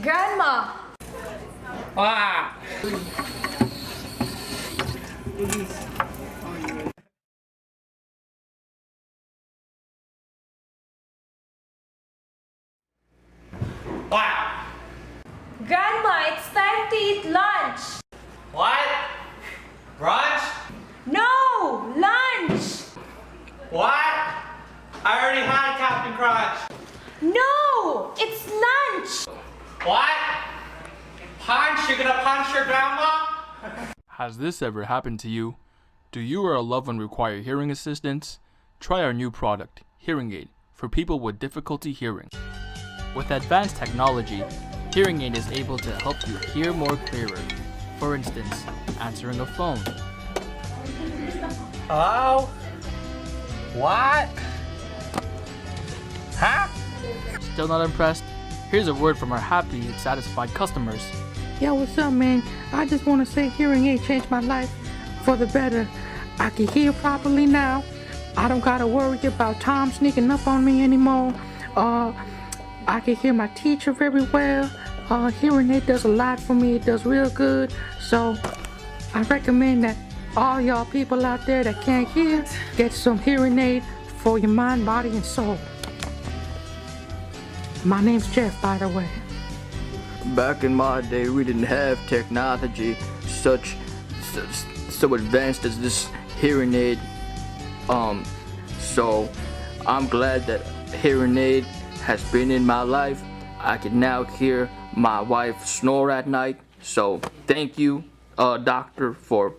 Grandma! Ah! Wow! Grandma, it's time to eat lunch! What? Brunch? No! Lunch! What? I already had Captain Crunch. No! It's lunch! What? Punch? You're gonna punch your grandma? Has this ever happened to you? Do you or a loved one require hearing assistance? Try our new product, Hearing Aid, for people with difficulty hearing. With advanced technology, Hearing Aid is able to help you hear more clearer. For instance, answering a phone. Hello? What? Huh? Still not impressed? Here's a word from our happy and satisfied customers. Yo, what's up, man? I just want to say hearing aid changed my life for the better. I can hear properly now. I don't gotta worry about Tom sneaking up on me anymore. I can hear my teacher very well. Hearing aid does a lot for me. It does real good. So I recommend that all y'all people out there that can't hear, get some hearing aid for your mind, body, and soul. My name's Jeff, by the way. Back in my day, we didn't have technology so advanced as this hearing aid. So I'm glad that hearing aid has been in my life. I can now hear my wife snore at night. So thank you, doctor, for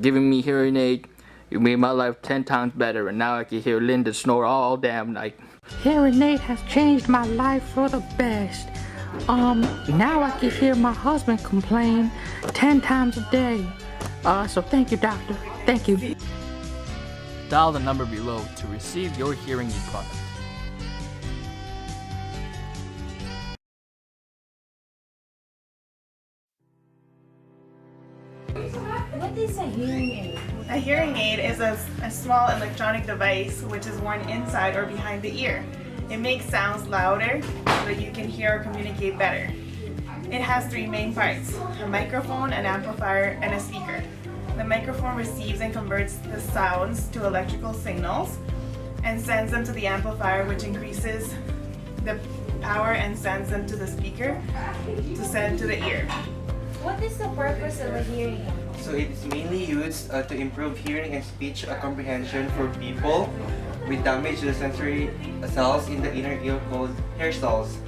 giving me hearing aid. You made my life 10 times better, and now I can hear Linda snore all damn night. Hearing aid has changed my life for the best. Now I can hear my husband complain 10 times a day. So thank you, doctor. Thank you. Dial the number below to receive your hearing aid product. What is a hearing aid? A hearing aid is a small electronic device which is worn inside or behind the ear. It makes sounds louder so that you can hear or communicate better. It has three main parts: a microphone, an amplifier, and a speaker. The microphone receives and converts the sounds to electrical signals and sends them to the amplifier, which increases the power and sends them to the speaker to send to the ear. What is the purpose of a hearing aid? So it is mainly used to improve hearing and speech comprehension for people with damage to the sensory cells in the inner ear called hair cells.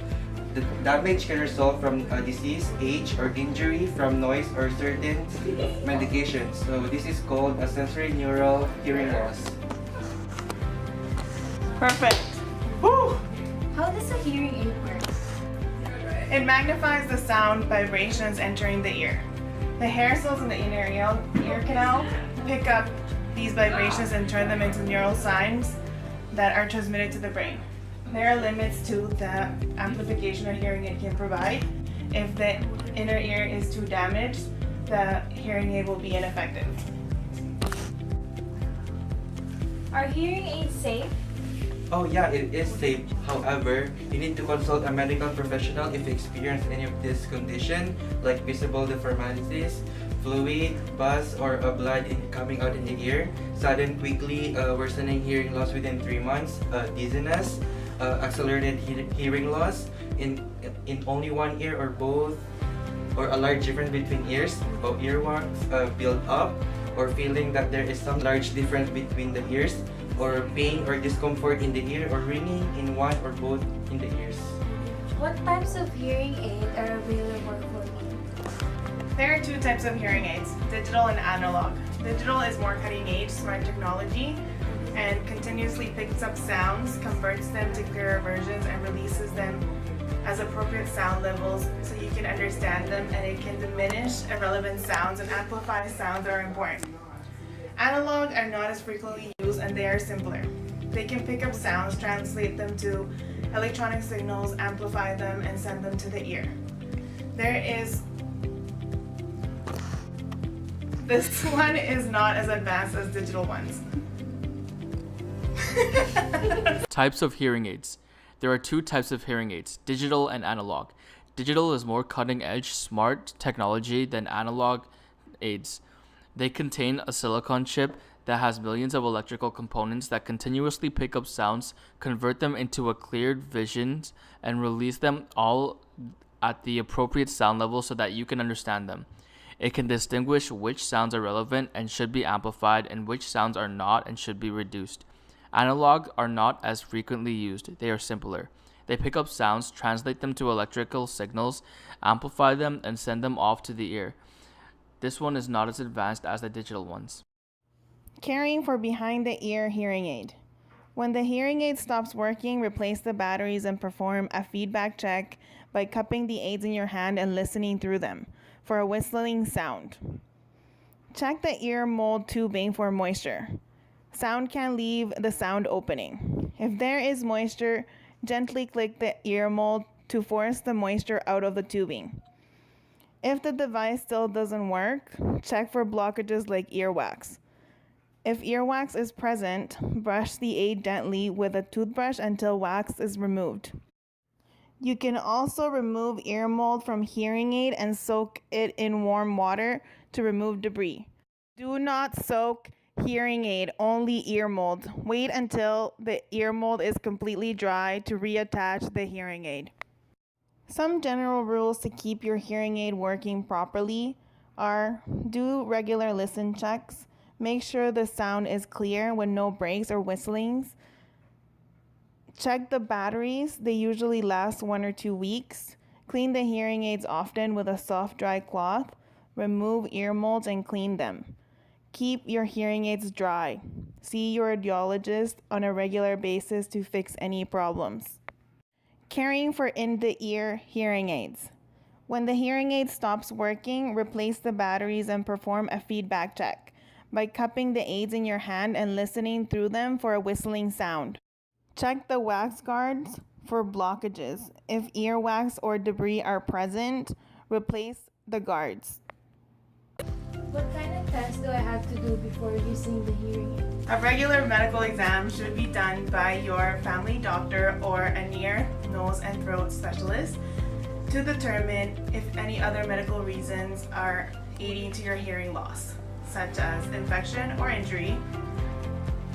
The damage can result from disease, age, or injury from noise or certain medications. So this is called a sensory neural hearing loss. Perfect. Woo! How does a hearing aid work? It magnifies the sound vibrations entering the ear. The hair cells in the inner ear canal pick up these vibrations and turn them into neural signs that are transmitted to the brain. There are limits to the amplification a hearing aid can provide. If the inner ear is too damaged, the hearing aid will be ineffective. Are hearing aids safe? Oh yeah, it is safe. However, you need to consult a medical professional if you experience any of this condition, like visible deformities, fluid, pus, or blood coming out in the ear, sudden, quickly worsening hearing loss within 3 months, dizziness, accelerated hearing loss in only one ear or both, or a large difference between ears, or earwax build up, or feeling that there is some large difference between the ears, or pain or discomfort in the ear, or ringing in one or both in the ears. What types of hearing aid are available for me? There are two types of hearing aids, digital and analog. Digital is more cutting edge, smart technology, and continuously picks up sounds, converts them to clearer versions, and releases them as appropriate sound levels so you can understand them, and it can diminish irrelevant sounds and amplify sounds that are important. Analog are not as frequently used and they are simpler. They can pick up sounds, translate them to electronic signals, amplify them, and send them to the ear. This one is not as advanced as digital ones. Types of hearing aids. There are two types of hearing aids, digital and analog. Digital is more cutting-edge, smart technology than analog aids. They contain a silicon chip that has millions of electrical components that continuously pick up sounds, convert them into a cleared visions, and release them all at the appropriate sound level so that you can understand them. It can distinguish which sounds are relevant and should be amplified and which sounds are not and should be reduced. Analog are not as frequently used, they are simpler. They pick up sounds, translate them to electrical signals, amplify them, and send them off to the ear. This one is not as advanced as the digital ones. Caring for behind the ear hearing aid. When the hearing aid stops working, replace the batteries and perform a feedback check by cupping the aids in your hand and listening through them for a whistling sound. Check the ear mold tubing for moisture. Sound can leave the sound opening. If there is moisture, gently click the ear mold to force the moisture out of the tubing. If the device still doesn't work, check for blockages like earwax. If earwax is present, brush the aid gently with a toothbrush until wax is removed. You can also remove ear mold from hearing aid and soak it in warm water to remove debris. Do not soak hearing aid, only ear mold. Wait until the ear mold is completely dry to reattach the hearing aid. Some general rules to keep your hearing aid working properly are: do regular listen checks. Make sure the sound is clear with no breaks or whistlings. Check the batteries. They usually last 1 or 2 weeks. Clean the hearing aids often with a soft, dry cloth. Remove ear molds and clean them. Keep your hearing aids dry. See your audiologist on a regular basis to fix any problems. Caring for in-the-ear hearing aids. When the hearing aid stops working, replace the batteries and perform a feedback check by cupping the aids in your hand and listening through them for a whistling sound. Check the wax guards for blockages. If earwax or debris are present, replace the guards. What kind of test do I have to do before using the hearing aid? A regular medical exam should be done by your family doctor or a ear, nose, and throat specialist to determine if any other medical reasons are aiding to your hearing loss, such as infection or injury.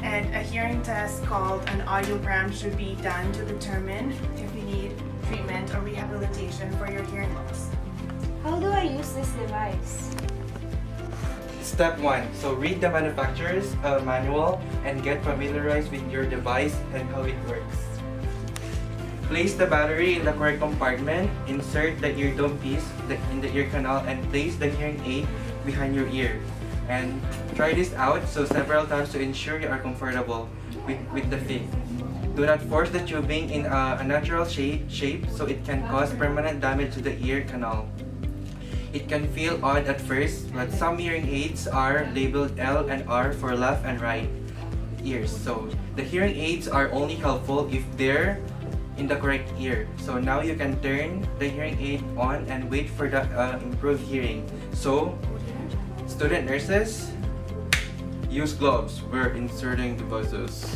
And a hearing test called an audiogram should be done to determine if you need treatment or rehabilitation for your hearing loss. How do I use this device? Step 1. So read the manufacturer's manual and get familiarized with your device and how it works. Place the battery in the correct compartment, insert the eardome piece in the ear canal, and place the hearing aid behind your ear. And try this out several times to ensure you are comfortable with the fit. Do not force the tubing in a natural shape so it can cause permanent damage to the ear canal. It can feel odd at first, but some hearing aids are labeled L and R for left and right ears. So the hearing aids are only helpful if they're in the correct ear. So now you can turn the hearing aid on and wait for the improved hearing. So student nurses, use gloves. We're inserting devices.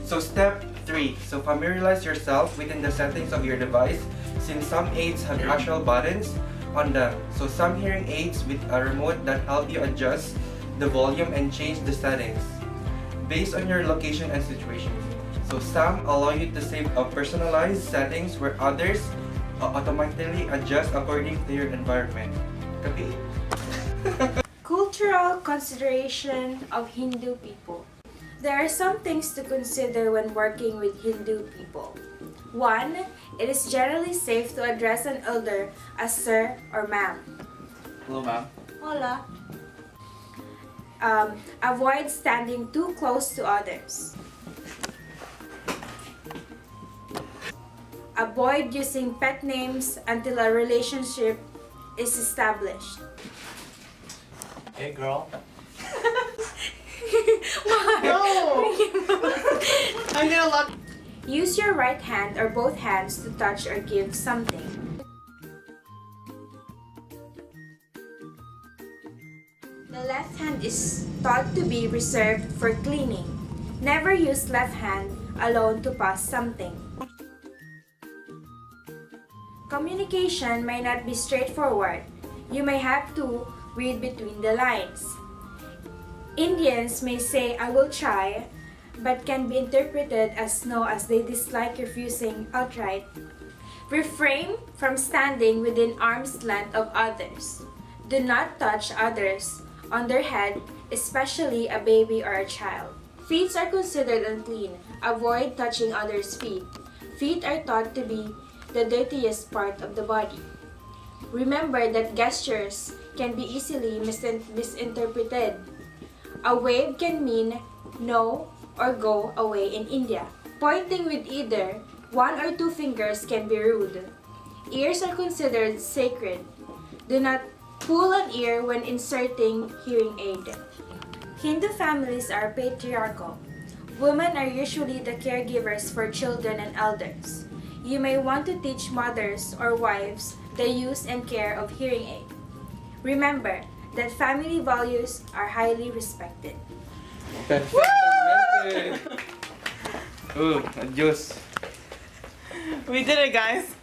So step 3. So familiarize yourself within the settings of your device, since some aids have actual buttons on them. So some hearing aids with a remote that help you adjust the volume and change the settings based on your location and situation. So some allow you to save personalized settings where others automatically adjust according to your environment. Copy? Cultural consideration of Hindu people. There are some things to consider when working with Hindu people. 1. It is generally safe to address an elder as sir or ma'am. Hello, ma'am. Hola. Avoid standing too close to others. Avoid using pet names until a relationship is established. Hey girl. No! I'm gonna lock. Use your right hand or both hands to touch or give something. The left hand is thought to be reserved for cleaning. Never use left hand alone to pass something. Communication may not be straightforward. You may have to read between the lines. Indians may say, "I will try," but can be interpreted as no, as they dislike refusing outright. Refrain from standing within arm's length of others. Do not touch others on their head, especially a baby or a child. Feet are considered unclean. Avoid touching others' feet. Feet are thought to be the dirtiest part of the body. Remember that gestures can be easily misinterpreted. A wave can mean no or go away in India. Pointing with either one or two fingers can be rude. Ears are considered sacred. Do not pull an ear when inserting hearing aid. Hindu families are patriarchal. Women are usually the caregivers for children and elders. You may want to teach mothers or wives the use and care of hearing aid. Remember that family values are highly respected. Perfectamente. Adios. We did it, guys.